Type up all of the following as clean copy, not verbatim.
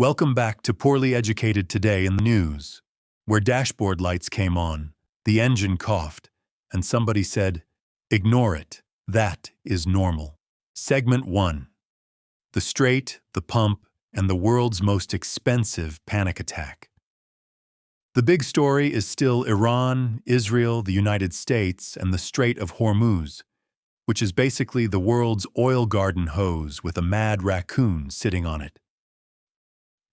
Welcome back to Poorly Educated Today in the News, where dashboard lights came on, the engine coughed, and somebody said, "Ignore it, that is normal." Segment 1. The straight, the pump, and the world's most expensive panic attack. The big story is still Iran, Israel, the United States, and the Strait of Hormuz, which is basically the world's oil garden hose with a mad raccoon sitting on it.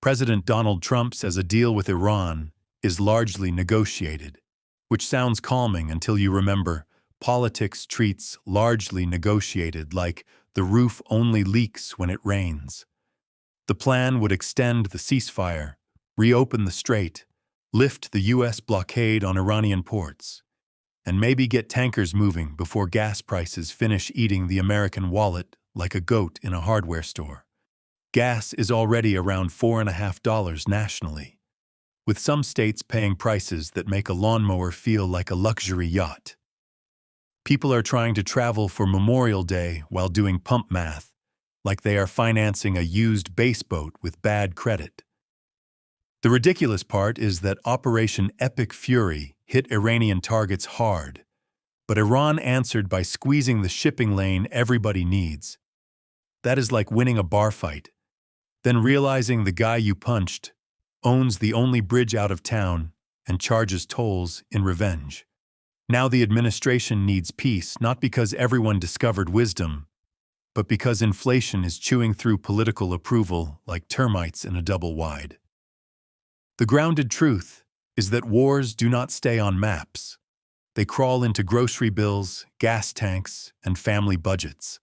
President Donald Trump says a deal with Iran is largely negotiated, which sounds calming until you remember politics treats largely negotiated like the roof only leaks when it rains. The plan would extend the ceasefire, reopen the strait, lift the U.S. blockade on Iranian ports, and maybe get tankers moving before gas prices finish eating the American wallet like a goat in a hardware store. Gas is already around $4.50 nationally, with some states paying prices that make a lawnmower feel like a luxury yacht. People are trying to travel for Memorial Day while doing pump math, like they are financing a used base boat with bad credit. The ridiculous part is that Operation Epic Fury hit Iranian targets hard, but Iran answered by squeezing the shipping lane everybody needs. That is like winning a bar fight, then realizing the guy you punched owns the only bridge out of town and charges tolls in revenge. Now the administration needs peace not because everyone discovered wisdom, but because inflation is chewing through political approval like termites in a double wide. The grounded truth is that wars do not stay on maps. They crawl into grocery bills, gas tanks, and family budgets.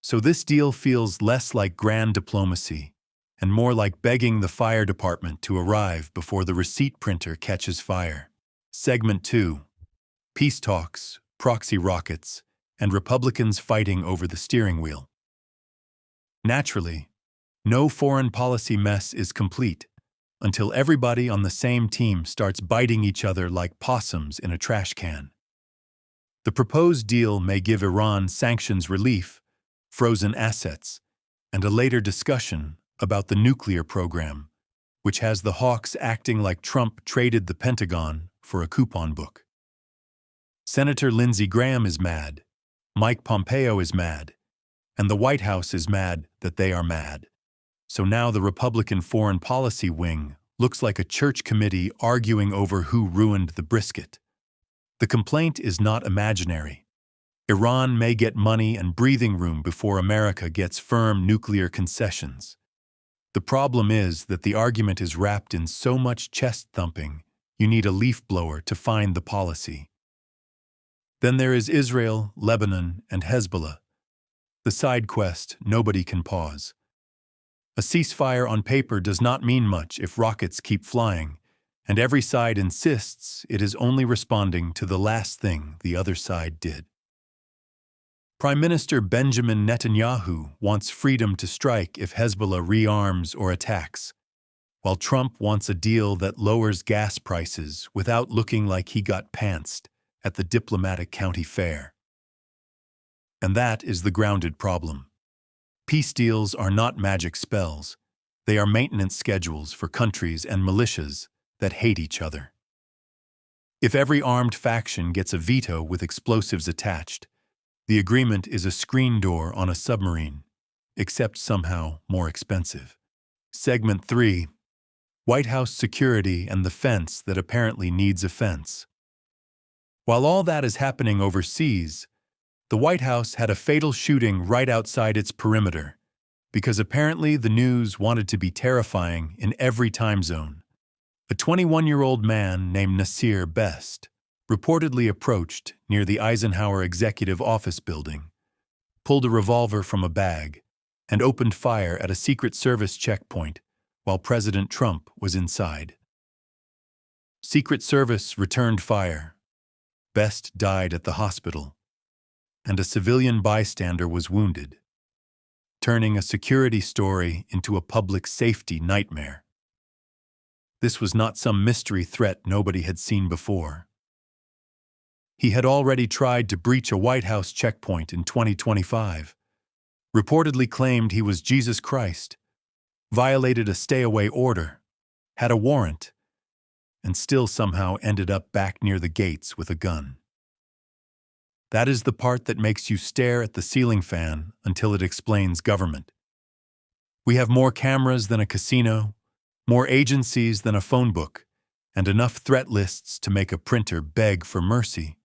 So this deal feels less like grand diplomacy and more like begging the fire department to arrive before the receipt printer catches fire. Segment 2. Peace talks, proxy rockets, and Republicans fighting over the steering wheel. Naturally, no foreign policy mess is complete until everybody on the same team starts biting each other like possums in a trash can. The proposed deal may give Iran sanctions relief, frozen assets, and a later discussion about the nuclear program, which has the hawks acting like Trump traded the Pentagon for a coupon book. Senator Lindsey Graham is mad, Mike Pompeo is mad, and the White House is mad that they are mad. So now the Republican foreign policy wing looks like a church committee arguing over who ruined the brisket. The complaint is not imaginary. Iran may get money and breathing room before America gets firm nuclear concessions. The problem is that the argument is wrapped in so much chest thumping, you need a leaf blower to find the policy. Then there is Israel, Lebanon, and Hezbollah. The side quest nobody can pause. A ceasefire on paper does not mean much if rockets keep flying, and every side insists it is only responding to the last thing the other side did. Prime Minister Benjamin Netanyahu wants freedom to strike if Hezbollah rearms or attacks, while Trump wants a deal that lowers gas prices without looking like he got pantsed at the diplomatic county fair. And that is the grounded problem. Peace deals are not magic spells. They are maintenance schedules for countries and militias that hate each other. If every armed faction gets a veto with explosives attached, the agreement is a screen door on a submarine, except somehow more expensive. Segment 3. White House security and the fence that apparently needs a fence. While all that is happening overseas, the White House had a fatal shooting right outside its perimeter, because apparently the news wanted to be terrifying in every time zone. A 21-year-old man named Nasir Best reportedly approached near the Eisenhower Executive Office building, pulled a revolver from a bag, and opened fire at a Secret Service checkpoint while President Trump was inside. Secret Service returned fire. Best died at the hospital, and a civilian bystander was wounded, turning a security story into a public safety nightmare. This was not some mystery threat nobody had seen before. He had already tried to breach a White House checkpoint in 2025, reportedly claimed he was Jesus Christ, violated a stay-away order, had a warrant, and still somehow ended up back near the gates with a gun. That is the part that makes you stare at the ceiling fan until it explains government. We have more cameras than a casino, more agencies than a phone book, and enough threat lists to make a printer beg for mercy.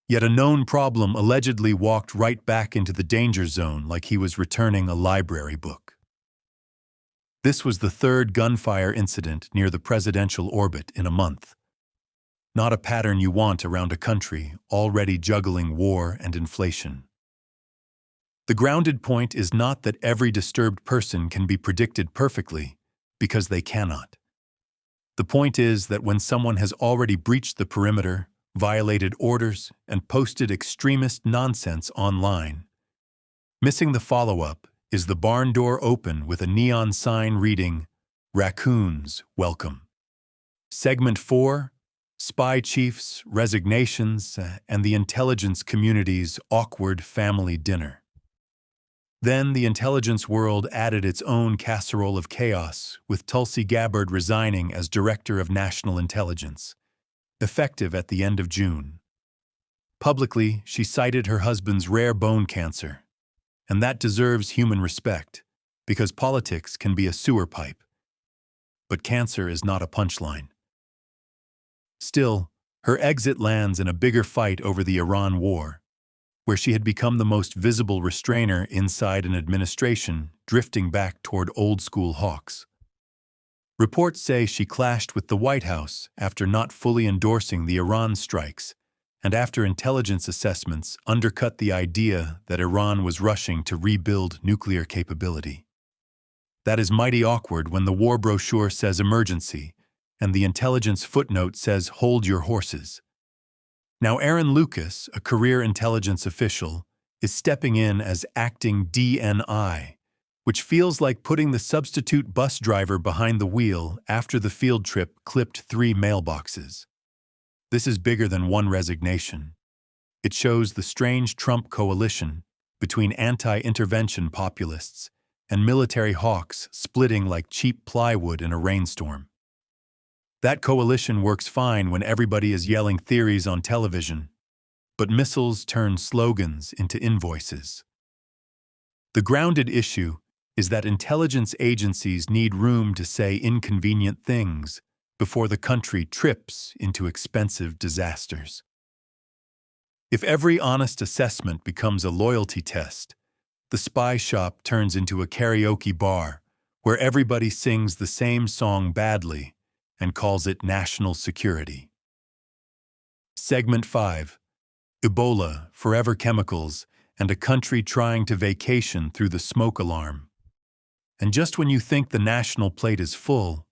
Yet a known problem allegedly walked right back into the danger zone like he was returning a library book. This was the third gunfire incident near the presidential orbit in a month. Not a pattern you want around a country already juggling war and inflation. The grounded point is not that every disturbed person can be predicted perfectly, because they cannot. The point is that when someone has already breached the perimeter, violated orders, and posted extremist nonsense online, missing the follow-up is the barn door open with a neon sign reading, "Raccoons, welcome." Segment 4, Spy Chiefs, Resignations, and the Intelligence Community's Awkward Family Dinner. Then the intelligence world added its own casserole of chaos, with Tulsi Gabbard resigning as Director of National Intelligence, effective at the end of June. Publicly, she cited her husband's rare bone cancer, and that deserves human respect, because politics can be a sewer pipe. But cancer is not a punchline. Still, her exit lands in a bigger fight over the Iran war, where she had become the most visible restrainer inside an administration drifting back toward old-school hawks. Reports say she clashed with the White House after not fully endorsing the Iran strikes, and after intelligence assessments undercut the idea that Iran was rushing to rebuild nuclear capability. That is mighty awkward when the war brochure says emergency, and the intelligence footnote says hold your horses. Now Aaron Lucas, a career intelligence official, is stepping in as acting DNI, which feels like putting the substitute bus driver behind the wheel after the field trip clipped 3 mailboxes. This is bigger than one resignation. It shows the strange Trump coalition between anti-intervention populists and military hawks splitting like cheap plywood in a rainstorm. That coalition works fine when everybody is yelling theories on television, but missiles turn slogans into invoices. The grounded issue is that intelligence agencies need room to say inconvenient things before the country trips into expensive disasters. If every honest assessment becomes a loyalty test, the spy shop turns into a karaoke bar where everybody sings the same song badly and calls it national security. Segment 5. Ebola, Forever Chemicals, and a country trying to vacation through the smoke alarm. And just when you think the national plate is full,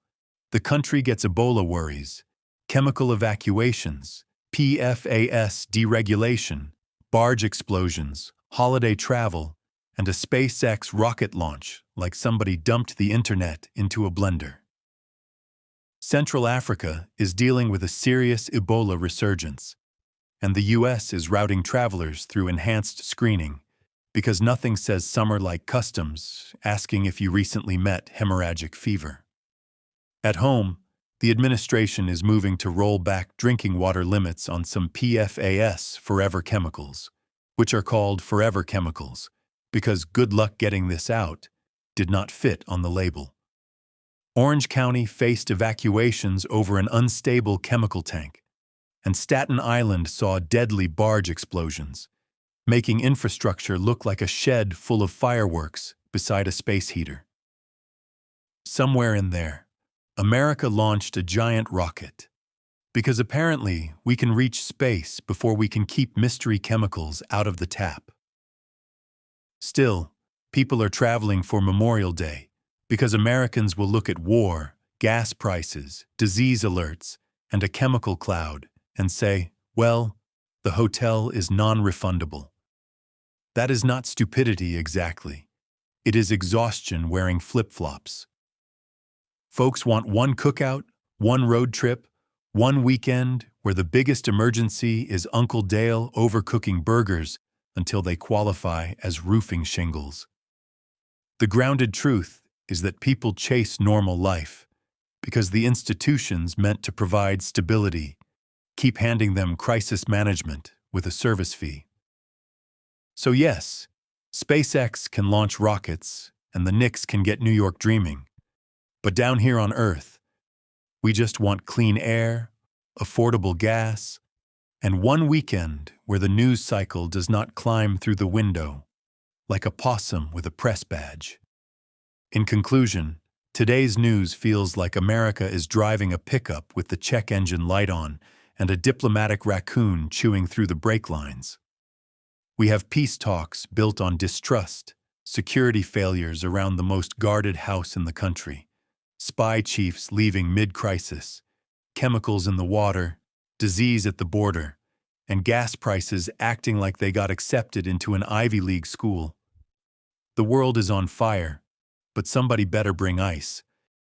the country gets Ebola worries, chemical evacuations, PFAS deregulation, barge explosions, holiday travel, and a SpaceX rocket launch like somebody dumped the internet into a blender. Central Africa is dealing with a serious Ebola resurgence, and the U.S. is routing travelers through enhanced screening because nothing says summer like customs asking if you recently met hemorrhagic fever. At home, the administration is moving to roll back drinking water limits on some PFAS forever chemicals, which are called forever chemicals, because good luck getting this out did not fit on the label. Orange County faced evacuations over an unstable chemical tank, and Staten Island saw deadly barge explosions, making infrastructure look like a shed full of fireworks beside a space heater. Somewhere in there, America launched a giant rocket, because apparently we can reach space before we can keep mystery chemicals out of the tap. Still, people are traveling for Memorial Day because Americans will look at war, gas prices, disease alerts, and a chemical cloud and say, well, the hotel is non-refundable. That is not stupidity exactly. It is exhaustion wearing flip-flops. Folks want one cookout, one road trip, one weekend where the biggest emergency is Uncle Dale overcooking burgers until they qualify as roofing shingles. The grounded truth is that people chase normal life because the institutions meant to provide stability keep handing them crisis management with a service fee. So yes, SpaceX can launch rockets and the Knicks can get New York dreaming. But down here on Earth, we just want clean air, affordable gas, and one weekend where the news cycle does not climb through the window like a possum with a press badge. In conclusion, today's news feels like America is driving a pickup with the check engine light on and a diplomatic raccoon chewing through the brake lines. We have peace talks built on distrust, security failures around the most guarded house in the country, spy chiefs leaving mid-crisis, chemicals in the water, disease at the border, and gas prices acting like they got accepted into an Ivy League school. The world is on fire, but somebody better bring ice,